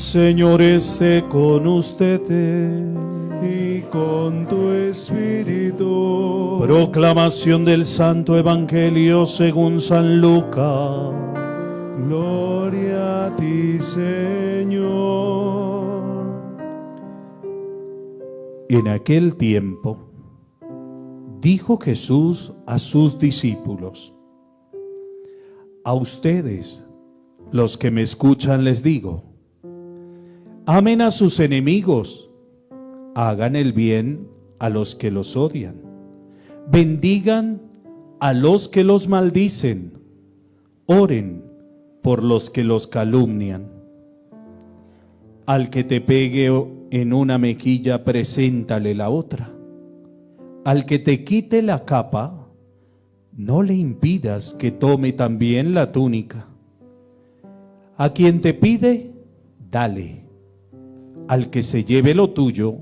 Señor esté con ustedes. Y con tu espíritu. Proclamación del Santo Evangelio según San Lucas. Gloria a ti, Señor. En aquel tiempo dijo Jesús a sus discípulos: a ustedes, los que me escuchan, les digo: amen a sus enemigos, hagan el bien a los que los odian, bendigan a los que los maldicen, oren por los que los calumnian. Al que te pegue en una mejilla, preséntale la otra. Al que te quite la capa, no le impidas que tome también la túnica. A quien te pide, dale. Al que se lleve lo tuyo,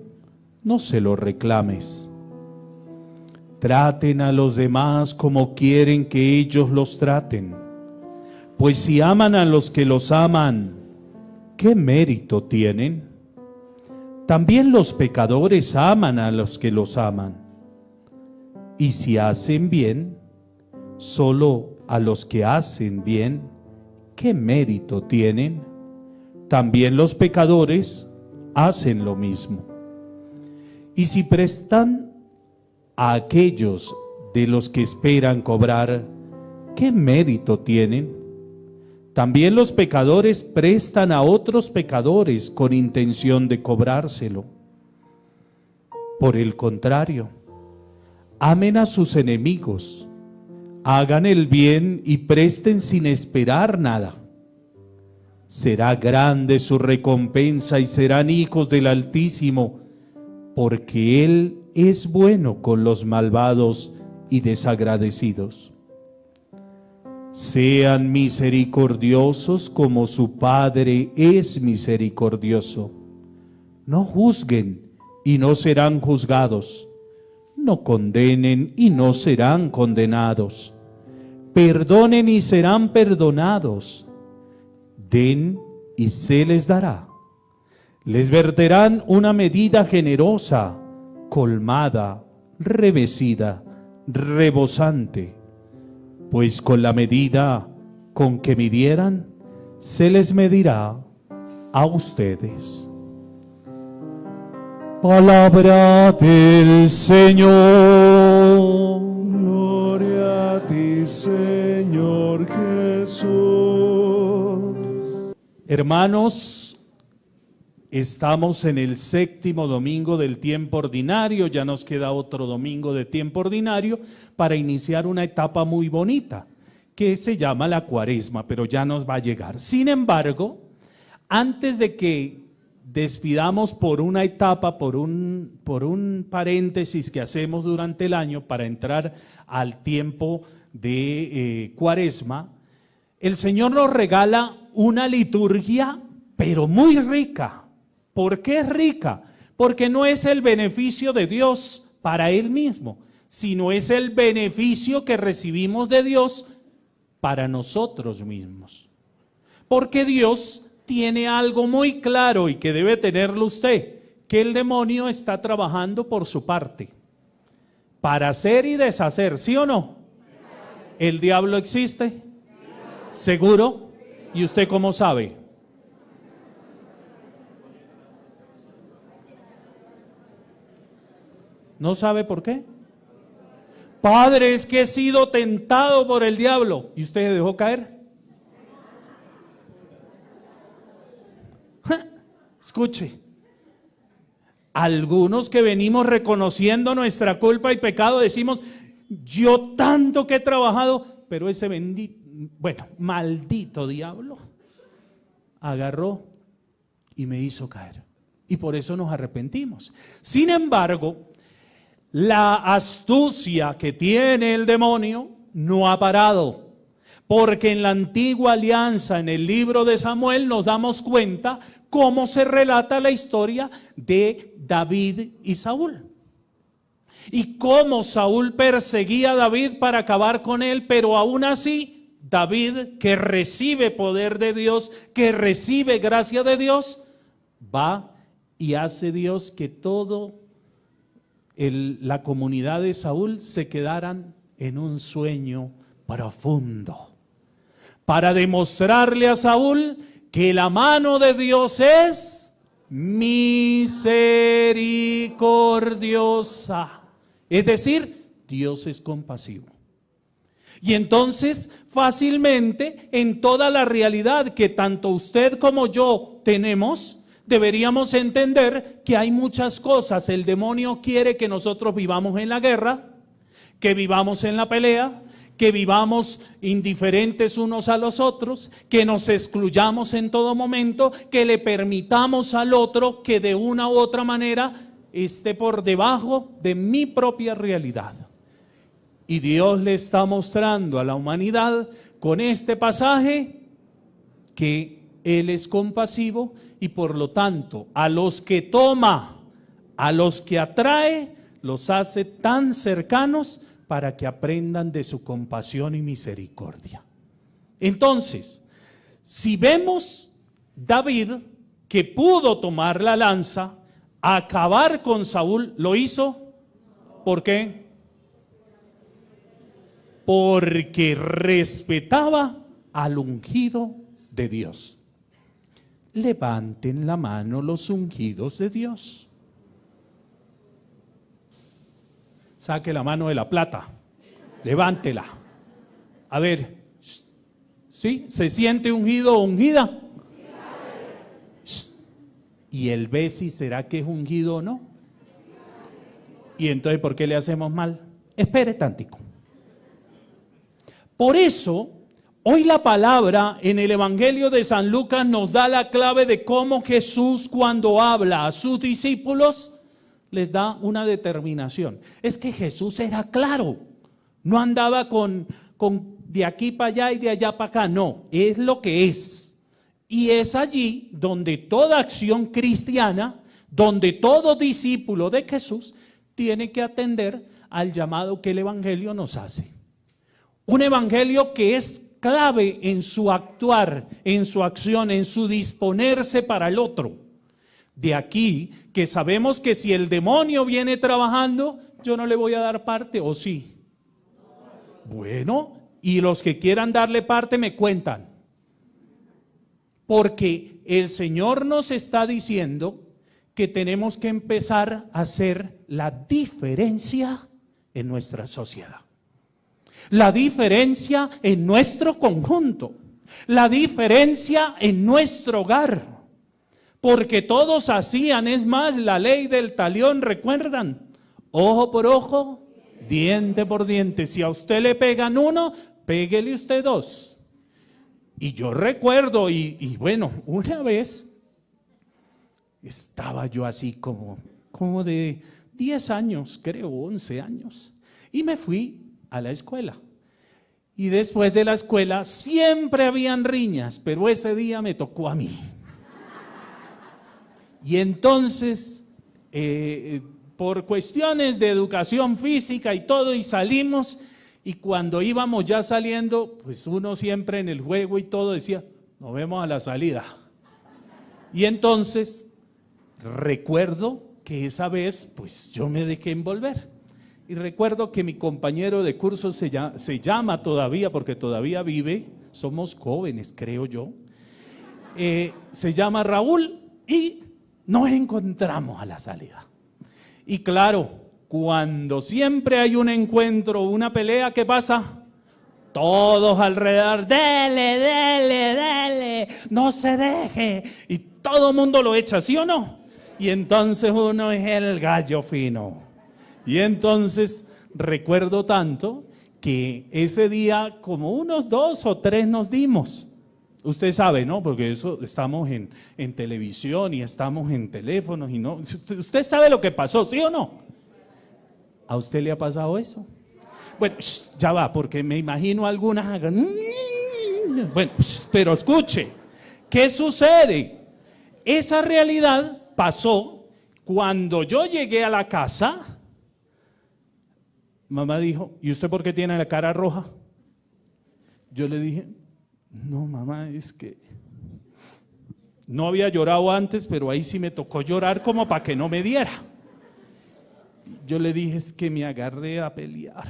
no se lo reclames. Traten a los demás como quieren que ellos los traten. Pues si aman a los que los aman, ¿qué mérito tienen? También los pecadores aman a los que los aman. Y si hacen bien, solo a los que hacen bien, ¿qué mérito tienen? También los pecadores hacen lo mismo. Y si prestan a aquellos de los que esperan cobrar, ¿qué mérito tienen? También los pecadores prestan a otros pecadores con intención de cobrárselo. Por el contrario, amen a sus enemigos, hagan el bien y presten sin esperar nada. Será grande su recompensa y serán hijos del Altísimo, porque Él es bueno con los malvados y desagradecidos. Sean misericordiosos como su Padre es misericordioso. No juzguen y no serán juzgados. No condenen y no serán condenados. Perdonen y serán perdonados. Den y se les dará. Les verterán una medida generosa, colmada, revestida, rebosante. Pues con la medida con que midieran, se les medirá a ustedes. Palabra del Señor. Gloria a ti, Señor Jesús. Hermanos, estamos en el 7º domingo del tiempo ordinario, ya nos queda otro domingo de tiempo ordinario para iniciar una etapa muy bonita que se llama la Cuaresma, pero ya nos va a llegar. Sin embargo, antes de que despidamos por una etapa, por un paréntesis que hacemos durante el año para entrar al tiempo de Cuaresma, el Señor nos regala una liturgia, pero muy rica. ¿Por qué es rica? Porque no es el beneficio de Dios para Él mismo, sino es el beneficio que recibimos de Dios para nosotros mismos. Porque Dios tiene algo muy claro y que debe tenerlo usted, que el demonio está trabajando por su parte, para hacer y deshacer, ¿sí o no? ¿El diablo existe? ¿Seguro? ¿Y usted cómo sabe? ¿No sabe por qué? Padre, es que he sido tentado por el diablo. ¿Y usted se dejó caer? Escuche, algunos que venimos reconociendo nuestra culpa y pecado decimos: yo tanto que he trabajado, pero ese maldito diablo agarró y me hizo caer. Y por eso nos arrepentimos. Sin embargo, la astucia que tiene el demonio no ha parado, porque en la antigua alianza, en el libro de Samuel, nos damos cuenta cómo se relata la historia de David y Saúl. Y cómo Saúl perseguía a David para acabar con él, pero aún así, David, que recibe poder de Dios, que recibe gracia de Dios, va y hace Dios que la comunidad de Saúl se quedaran en un sueño profundo, para demostrarle a Saúl que la mano de Dios es misericordiosa. Es decir, Dios es compasivo. Y entonces, fácilmente, en toda la realidad que tanto usted como yo tenemos, deberíamos entender que hay muchas cosas. El demonio quiere que nosotros vivamos en la guerra, que vivamos en la pelea, que vivamos indiferentes unos a los otros, que nos excluyamos en todo momento, que le permitamos al otro que de una u otra manera esté por debajo de mi propia realidad. Y Dios le está mostrando a la humanidad con este pasaje que Él es compasivo y por lo tanto a los que toma, a los que atrae, los hace tan cercanos para que aprendan de su compasión y misericordia. Entonces, si vemos David que pudo tomar la lanza, acabar con Saúl, ¿lo hizo? ¿Por qué? Porque respetaba al ungido de Dios. Levanten la mano los ungidos de Dios. Saque la mano de la plata, levántela. A ver, ¿sí? ¿Se siente ungido o ungida? Y él ve si será que es ungido o no. Y entonces, ¿por qué le hacemos mal? Espere tantico. Por eso, hoy la palabra en el Evangelio de San Lucas nos da la clave de cómo Jesús, cuando habla a sus discípulos, les da una determinación. Es que Jesús era claro, no andaba con de aquí para allá y de allá para acá, no, es lo que es. Y es allí donde toda acción cristiana, donde todo discípulo de Jesús tiene que atender al llamado que el Evangelio nos hace. Un evangelio que es clave en su actuar, en su acción, en su disponerse para el otro. De aquí que sabemos que si el demonio viene trabajando, yo no le voy a dar parte, ¿o sí? Bueno, y los que quieran darle parte me cuentan. Porque el Señor nos está diciendo que tenemos que empezar a hacer la diferencia en nuestra sociedad. La diferencia en nuestro conjunto, la diferencia en nuestro hogar, porque todos hacían, es más, la ley del talión, ¿recuerdan? Ojo por ojo, diente por diente. Si a usted le pegan uno, péguele usted dos. Y yo recuerdo, y bueno, una vez estaba yo así como de 10 años, creo, 11 años, y me fui a la escuela. Y después de la escuela siempre habían riñas, pero ese día me tocó a mí. Y entonces, por cuestiones de educación física y todo, y salimos, y cuando íbamos ya saliendo, pues uno siempre en el juego y todo decía, nos vemos a la salida. Y entonces, recuerdo que esa vez, pues yo me dejé envolver. Y recuerdo que mi compañero de curso se llama todavía, porque todavía vive, somos jóvenes creo yo, se llama Raúl y nos encontramos a la salida. Y claro, cuando siempre hay un encuentro, una pelea, ¿qué pasa? Todos alrededor, dele, dele, dele, no se deje. Y todo el mundo lo echa, ¿sí o no? Y entonces uno es el gallo fino. Y entonces recuerdo tanto que ese día como unos 2 o 3 nos dimos. Usted sabe, ¿no? Porque eso estamos en televisión y estamos en teléfonos y no. Usted sabe lo que pasó, ¿sí o no? ¿A usted le ha pasado eso? Bueno, ya va, porque me imagino algunas. Bueno, pero escuche, ¿qué sucede? Esa realidad pasó cuando yo llegué a la casa. Mamá dijo, ¿y usted por qué tiene la cara roja? Yo le dije, no mamá, es que No había llorado antes, pero ahí sí me tocó llorar como para que no me diera. Yo le dije, es que me agarré a pelear.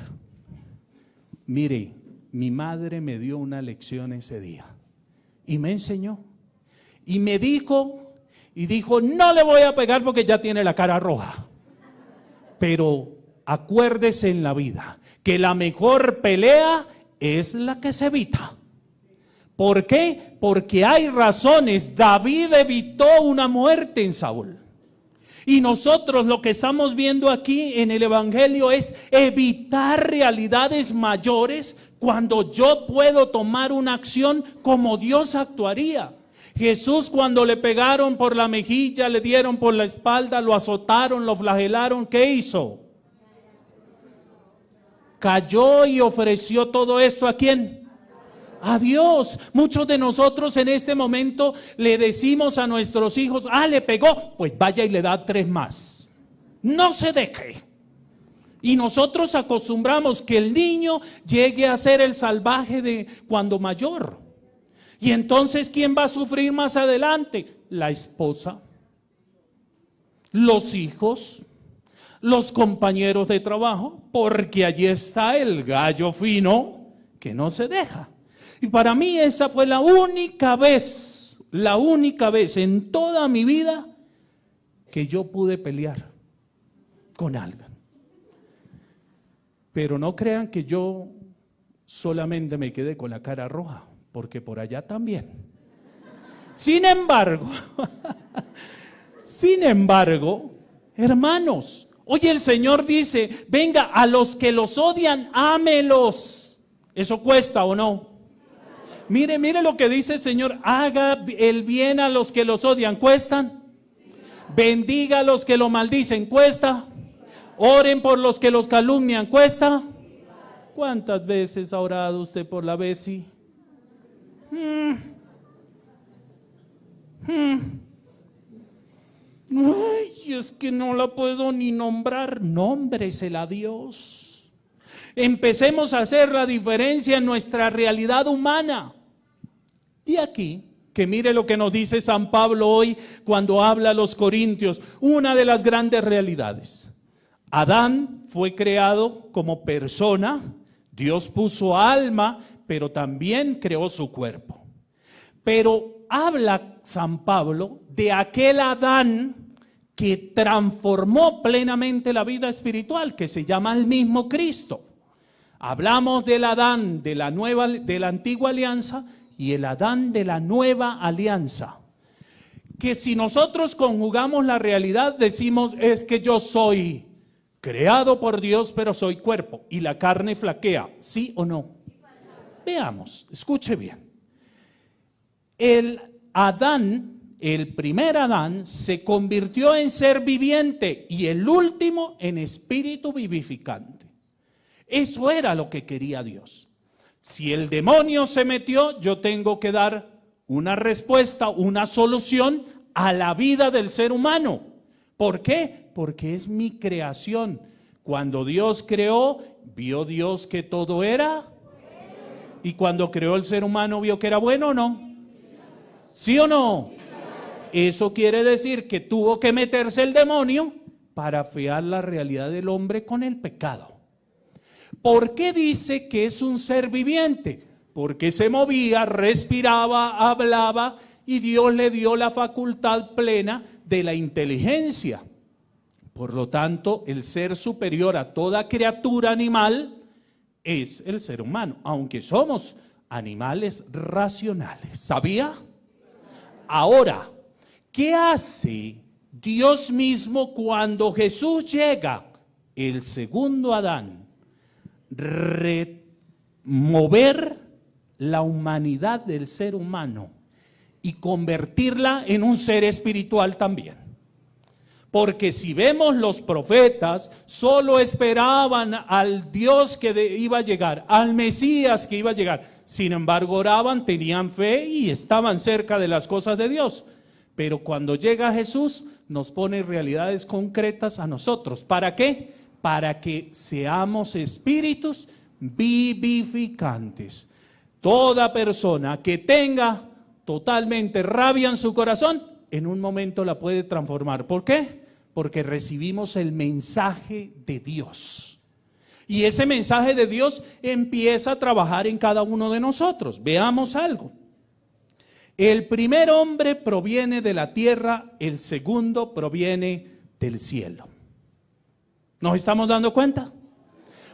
Mire, mi madre me dio una lección ese día y me enseñó. Y me dijo, no le voy a pegar porque ya tiene la cara roja. Pero acuérdese en la vida que la mejor pelea es la que se evita. ¿Por qué? Porque hay razones. David evitó una muerte en Saúl. Y nosotros lo que estamos viendo aquí en el Evangelio es evitar realidades mayores cuando yo puedo tomar una acción como Dios actuaría. Jesús, cuando le pegaron por la mejilla, le dieron por la espalda, lo azotaron, lo flagelaron, ¿qué hizo? Cayó y ofreció todo esto ¿a quién? A Dios. Muchos de nosotros en este momento le decimos a nuestros hijos, le pegó, pues vaya y le da 3 más. No se deje. Y nosotros acostumbramos que el niño llegue a ser el salvaje de cuando mayor. Y entonces, ¿quién va a sufrir más adelante? La esposa, los hijos, los compañeros de trabajo, porque allí está el gallo fino que no se deja. Y para mí esa fue la única vez en toda mi vida que yo pude pelear con alguien. Pero no crean que yo solamente me quedé con la cara roja, porque por allá también. Sin embargo, hermanos, hoy el Señor dice, venga, a los que los odian, ámelos. ¿Eso cuesta o no? Mire lo que dice el Señor, haga el bien a los que los odian, ¿cuestan? Bendiga a los que lo maldicen, ¿cuesta? Oren por los que los calumnian, ¿cuesta? ¿Cuántas veces ha orado usted por la Besi? Ay, es que no la puedo ni nombrar. Nómbresela a Dios. Empecemos a hacer la diferencia en nuestra realidad humana. Y aquí, que mire lo que nos dice San Pablo hoy cuando habla a los Corintios, una de las grandes realidades. Adán fue creado como persona, Dios puso alma, pero también creó su cuerpo. Pero habla San Pablo de aquel Adán que transformó plenamente la vida espiritual, que se llama el mismo Cristo. Hablamos del Adán de la antigua alianza y el Adán de la nueva alianza. Que si nosotros conjugamos la realidad, decimos es que yo soy creado por Dios, pero soy cuerpo y la carne flaquea, ¿sí o no? Veamos, escuche bien. El primer Adán se convirtió en ser viviente y el último en espíritu vivificante. Eso era lo que quería Dios. Si el demonio se metió, yo tengo que dar una respuesta, una solución a la vida del ser humano. ¿Por qué? Porque es mi creación. Cuando Dios creó, vio Dios que todo era. Y cuando creó el ser humano, vio que era bueno o no. ¿Sí o no? Eso quiere decir que tuvo que meterse el demonio para afear la realidad del hombre con el pecado. ¿Por qué dice que es un ser viviente? Porque se movía, respiraba, hablaba y Dios le dio la facultad plena de la inteligencia. Por lo tanto, el ser superior a toda criatura animal es el ser humano, aunque somos animales racionales. ¿Sabía? Ahora, ¿qué hace Dios mismo cuando Jesús llega? El segundo Adán. Remover la humanidad del ser humano y convertirla en un ser espiritual también. Porque si vemos los profetas, solo esperaban al Dios que iba a llegar, al Mesías que iba a llegar. Sin embargo, oraban, tenían fe y estaban cerca de las cosas de Dios. Pero cuando llega Jesús, nos pone realidades concretas a nosotros. ¿Para qué? Para que seamos espíritus vivificantes. Toda persona que tenga totalmente rabia en su corazón, en un momento la puede transformar. ¿Por qué? Porque recibimos el mensaje de Dios. Y ese mensaje de Dios empieza a trabajar en cada uno de nosotros. Veamos algo. El primer hombre proviene de la tierra, el segundo proviene del cielo. ¿Nos estamos dando cuenta?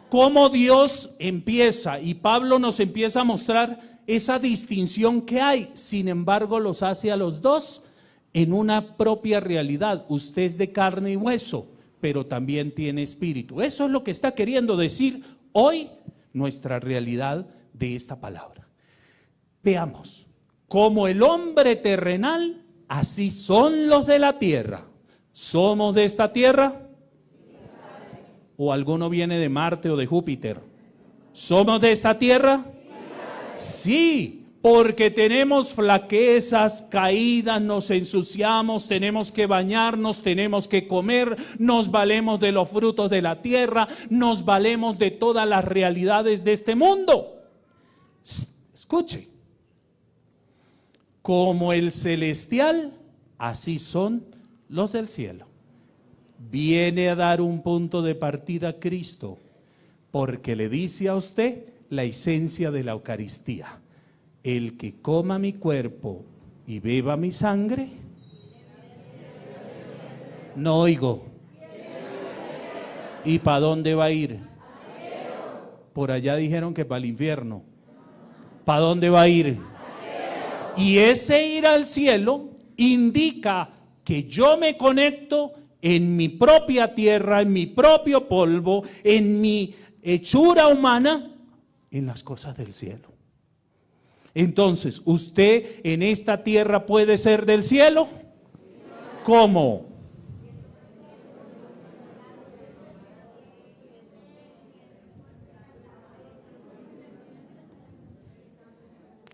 Cómo Dios empieza, y Pablo nos empieza a mostrar esa distinción que hay, sin embargo los hace a los dos en una propia realidad. Usted es de carne y hueso, pero también tiene espíritu. Eso es lo que está queriendo decir hoy nuestra realidad de esta palabra. Veamos, como el hombre terrenal, así son los de la tierra. ¿Somos de esta tierra? ¿O alguno viene de Marte o de Júpiter? ¿Somos de esta tierra? Sí, porque tenemos flaquezas, caídas, nos ensuciamos, tenemos que bañarnos, tenemos que comer, nos valemos de los frutos de la tierra, nos valemos de todas las realidades de este mundo. Escuche, como el celestial, así son los del cielo. Viene a dar un punto de partida a Cristo, porque le dice a usted la esencia de la Eucaristía. El que coma mi cuerpo y beba mi sangre, no oigo. ¿Y para dónde va a ir? Por allá dijeron que para el infierno. ¿Para dónde va a ir? Y ese ir al cielo indica que yo me conecto en mi propia tierra, en mi propio polvo, en mi hechura humana, en las cosas del cielo. Entonces, ¿usted en esta tierra puede ser del cielo? ¿Cómo?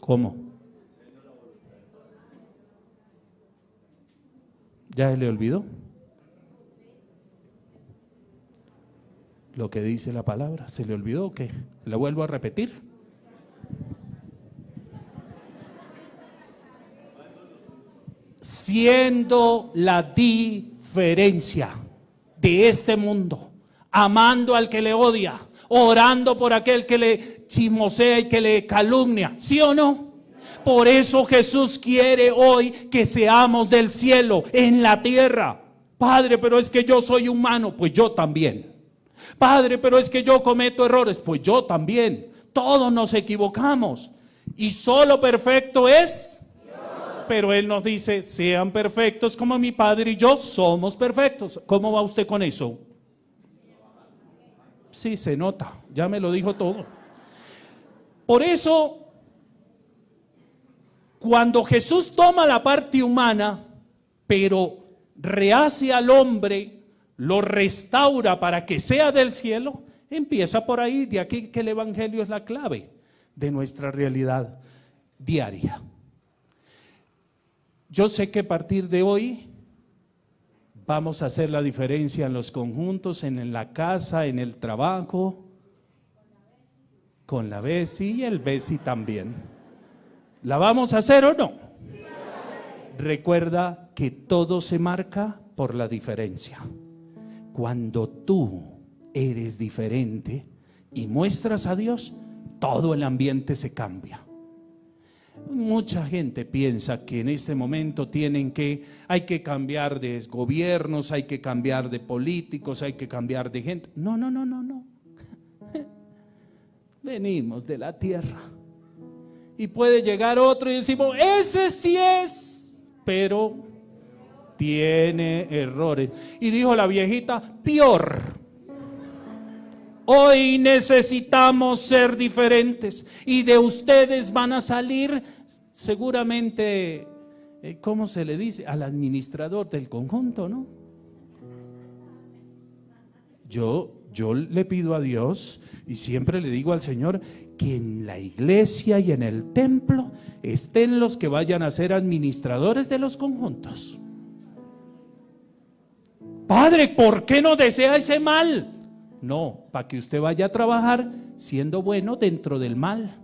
¿Cómo? ¿Ya se le olvidó lo que dice la palabra? ¿Se le olvidó o qué? ¿La vuelvo a repetir? Siendo la diferencia de este mundo, amando al que le odia, orando por aquel que le chismosea y que le calumnia, ¿sí o no? Por eso Jesús quiere hoy que seamos del cielo, en la tierra. Padre, pero es que yo soy humano, pues yo también. Padre, pero es que yo cometo errores, pues yo también. Todos nos equivocamos y solo perfecto es Dios. Pero Él nos dice, sean perfectos como mi Padre y yo somos perfectos. ¿Cómo va usted con eso? Sí, se nota, ya me lo dijo todo. Por eso, cuando Jesús toma la parte humana, pero rehace al hombre, lo restaura para que sea del cielo, empieza por ahí. De aquí que el Evangelio es la clave de nuestra realidad diaria. Yo sé que a partir de hoy vamos a hacer la diferencia en los conjuntos, en la casa, en el trabajo, con la Besi y el Besi también. ¿La vamos a hacer o no? Recuerda que todo se marca por la diferencia. Cuando tú eres diferente y muestras a Dios, todo el ambiente se cambia. Mucha gente piensa que en este momento hay que cambiar de gobiernos, hay que cambiar de políticos, hay que cambiar de gente. No. Venimos de la tierra. Y puede llegar otro y decimos, ese sí es, pero tiene errores. Y dijo la viejita, peor. Hoy necesitamos ser diferentes y de ustedes van a salir seguramente, ¿cómo se le dice? Al administrador del conjunto, ¿no? Yo le pido a Dios y siempre le digo al Señor que en la iglesia y en el templo estén los que vayan a ser administradores de los conjuntos. Padre, ¿por qué no desea ese mal? No, para que usted vaya a trabajar siendo bueno dentro del mal.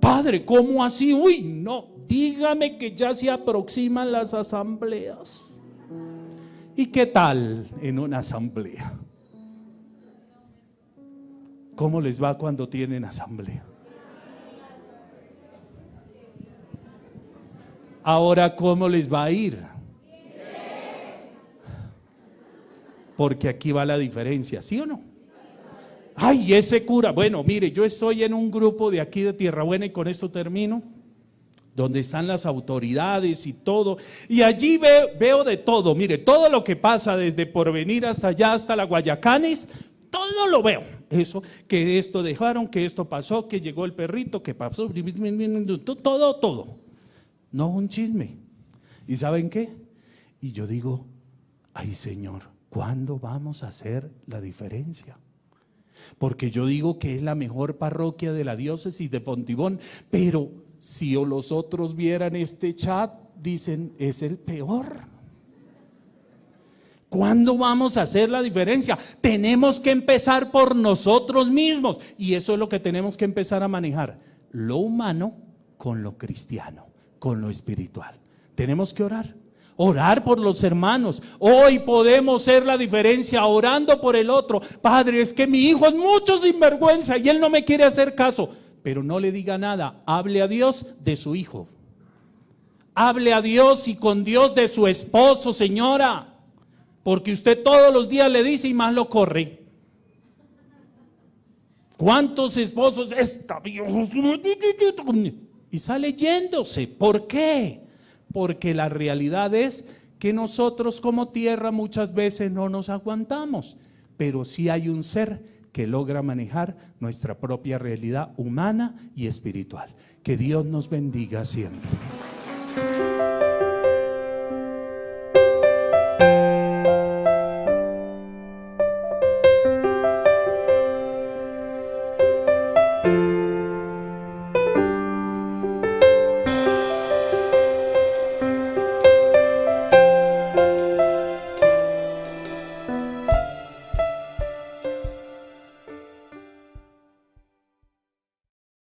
Padre, ¿cómo así? Uy, no, dígame que ya se aproximan las asambleas. ¿Y qué tal en una asamblea? ¿Cómo les va cuando tienen asamblea? Ahora, ¿cómo les va a ir? Porque aquí va la diferencia, ¿sí o no? Ay, ese cura, bueno, mire, yo estoy en un grupo de aquí de Tierra Buena y con esto termino, donde están las autoridades y todo, y allí veo de todo, mire, todo lo que pasa desde Porvenir hasta allá, hasta la Guayacanes, todo lo veo, eso, que esto dejaron, que esto pasó, que llegó el perrito, que pasó, todo, no un chisme. ¿Y saben qué? Y yo digo, ay Señor, ¿cuándo vamos a hacer la diferencia? Porque yo digo que es la mejor parroquia de la diócesis de Fontibón, pero si los otros vieran este chat, dicen, es el peor. ¿Cuándo vamos a hacer la diferencia? Tenemos que empezar por nosotros mismos, y eso es lo que tenemos que empezar a manejar, lo humano con lo cristiano, con lo espiritual. Tenemos que orar por los hermanos. Hoy podemos hacer la diferencia orando por el otro. Padre, es que mi hijo es mucho sinvergüenza y él no me quiere hacer caso. Pero no le diga nada, hable a Dios de su hijo. Hable a Dios y con Dios de su esposo, señora. Porque usted todos los días le dice y más lo corre. ¿Cuántos esposos? Y sale yéndose. ¿Por qué? Porque la realidad es que nosotros como tierra muchas veces no nos aguantamos, pero sí hay un ser que logra manejar nuestra propia realidad humana y espiritual. Que Dios nos bendiga siempre.